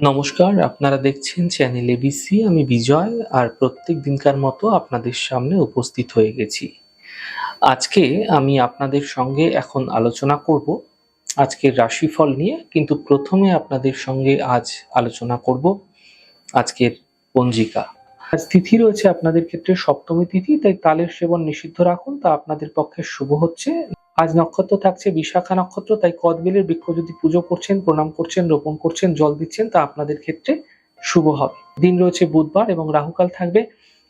নমস্কার, আপনারা দেখছেন চ্যানেল এবিসি। আমি বিজয়, আর প্রত্যেক দিনকার মতো আপনাদের সামনে উপস্থিত হয়ে গেছি। আজকে আমি আপনাদের সঙ্গে এখন আলোচনা করব আজকের রাশিফল নিয়ে, কিন্তু প্রথমে আপনাদের সঙ্গে আজ আলোচনা করব আজকের পঞ্জিকা। আজ তিথি রয়েছে আপনাদের ক্ষেত্রে সপ্তমী তিথি, তাই তালের সেবন নিষিদ্ধ রাখুন, তা আপনাদের পক্ষে শুভ হচ্ছে। আজ নক্ষত্র থাকছে বিশাখা নক্ষত্র, তাই কদবেলের বৃক্ষ যদি পুজো করছেন, প্রণাম করছেন, রোপণ করছেন, জল দিচ্ছেন, তা আপনাদের ক্ষেত্রে শুভ হবে। দিন রয়েছে বুধবার এবং রাহুকাল থাকবে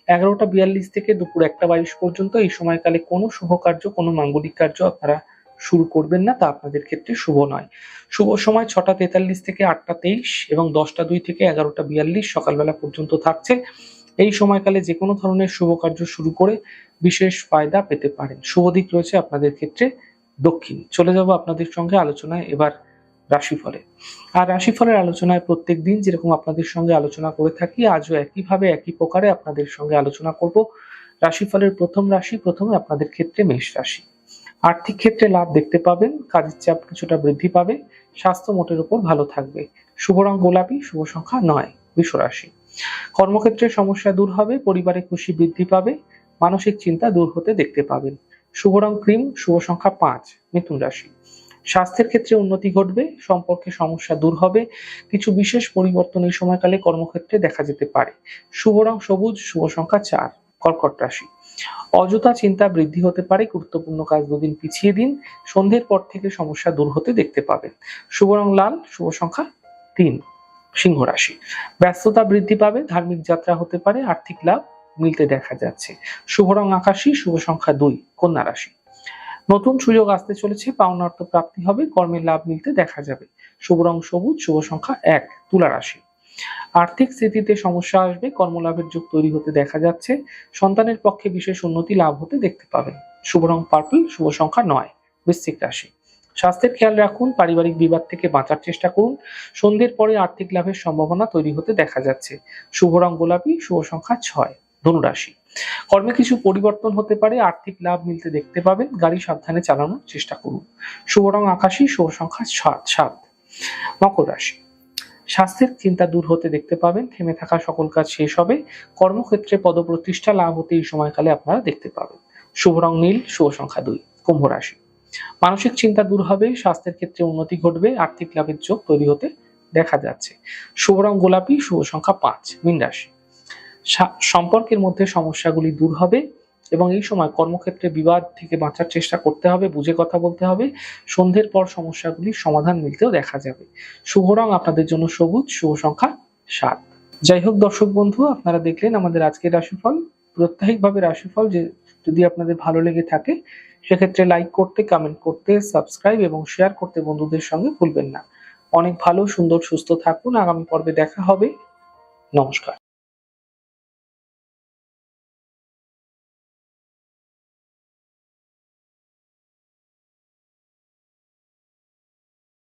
11টা 42 থেকে দুপুর 1টা 22 পর্যন্ত। এই সময়কালে কোনো শুভ কার্য, কোনো মাঙ্গলিক কার্য আপনারা শুরু করবেন না, তা আপনাদের ক্ষেত্রে শুভ নয়। শুভ সময় 6টা 43 থেকে 8টা 23 এবং 10টা 2 থেকে 11টা 42 সকালবেলা পর্যন্ত থাকছে। এই সময়কালে যে কোনো ধরনের শুভ কার্য শুরু করে বিশেষ ফায়দা পেতে পারেন। শুভ দিক রয়েছে আপনাদের ক্ষেত্রে দক্ষিণ। চলে যাব আপনাদের সঙ্গে আলোচনায় এবার রাশিফলে। আর রাশিফলের আলোচনায় প্রত্যেক দিন যেরকম আপনাদের সঙ্গে আলোচনা করে থাকি, আজও একইভাবে একই প্রকারে আপনাদের সঙ্গে আলোচনা করব। রাশিফলের প্রথম রাশি, প্রথমে আপনাদের ক্ষেত্রে মেষ রাশি। আর্থিক ক্ষেত্রে লাভ দেখতে পাবেন, কাজের চাপ কিছুটা বৃদ্ধি পাবে, স্বাস্থ্য মোটের উপর ভালো থাকবে। শুভ রং গোলাপি, শুভ সংখ্যা 9। বৃষ রাশি। কর্মক্ষেত্রে সমস্যা দূর হবে, পরিবারে খুশি বৃদ্ধি পাবে, মানসিক চিন্তা দূর হতে দেখতে পাবেন। শুভ রং ক্রিম, শুভ সংখ্যা 5। মিথুন রাশি। স্বাস্থ্যের ক্ষেত্রে উন্নতি ঘটবে, সম্পর্কে সমস্যা দূর হবে, কিছু বিশেষ পরিবর্তন এই সময়কালে কর্মক্ষেত্রে দেখা যেতে পারে। শুভ রং সবুজ, শুভ সংখ্যা 4। কর্কট রাশি। অযথা চিন্তা বৃদ্ধি হতে পারে, গুরুত্বপূর্ণ কাজ দুদিন পিছিয়ে দিন, সন্ধ্যের পর থেকে সমস্যা দূর হতে দেখতে পাবেন। শুভ রং লাল, শুভ সংখ্যা 3। সিংহ রাশি। ব্যস্ততা বৃদ্ধি পাবে, ধার্মিক যাত্রা হতে পারে, আর্থিক লাভ মিলতে দেখা যাচ্ছে। শুভ রং আকাশী, শুভ সংখ্যা 2। কন্যা রাশি। নতুন সুযোগ আসতে চলেছে, পাওনা অর্থ প্রাপ্তি হবে, কর্মের লাভ মিলতে দেখা যাবে। শুভ রং সবুজ, শুভ সংখ্যা 1। তুলা রাশি। আর্থিক স্থিতিতে সমস্যা আসবে, কর্মলাভের যোগ তৈরি হতে দেখা যাচ্ছে, সন্তানের পক্ষে বিশেষ উন্নতি লাভ হতে দেখতে পাবেন। শুভ রং পার্পল, শুভ সংখ্যা 9। বৃশ্চিক রাশি। স্বাস্থ্যের খেয়াল রাখুন, পারিবারিক বিবাদ থেকে বাঁচার চেষ্টা করুন, সন্ধ্যের পরে আর্থিক লাভের সম্ভাবনা তৈরি হতে দেখা যাচ্ছে। শুভ রং গোলাপি, শুভ সংখ্যা 6। ধনুরাশি। কর্মে কিছু পরিবর্তন হতে পারে, আর্থিক লাভ মিলতে দেখতে পাবেন, গাড়ি সাবধানে চালানোর চেষ্টা করুন। শুভ রং আকাশী, শুভ সংখ্যা 7। মকর রাশি। স্বাস্থ্যের চিন্তা দূর হতে দেখতে পাবেন, থেমে থাকা সকল কাজ শেষ হবে, কর্মক্ষেত্রে পদপ্রতিষ্ঠা লাভ হতে এই সময়কালে আপনারা দেখতে পাবেন। শুভ রং নীল, শুভ সংখ্যা 2। কুম্ভ রাশি। মানসিক চিন্তা দূর হবে, স্বাস্থ্যের ক্ষেত্রে উন্নতি ঘটবে, আর্থিক লাভের যোগ তৈরি হতে দেখা যাচ্ছে। শুভ রং গোলাপি, শুভ সংখ্যা 5। মীন রাশি। সম্পর্কের মধ্যে সমস্যাগুলি দূর হবে এবং এই সময় কর্মক্ষেত্রে বিবাদ থেকে বাঁচার চেষ্টা করতে হবে, বুঝে কথা বলতে হবে, সন্ধ্যের পর সমস্যাগুলির সমাধান মিলতেও দেখা যাবে। শুভ রং আপনাদের জন্য সবুজ, শুভ সংখ্যা 7। যাই হোক দর্শক বন্ধু, আপনারা দেখলেন আমাদের আজকের রাশিফল। প্রত্যাহিকভাবে রাশিফল যে যদি আপনাদের ভালো লেগে থাকে, সেক্ষেত্রে লাইক করতে, কমেন্ট করতে, সাবস্ক্রাইব এবং শেয়ার করতে বন্ধুদের সঙ্গে ভুলবেন না। অনেক ভালো, সুন্দর, সুস্থ থাকুন। আগামী পর্বে দেখা হবে। নমস্কার।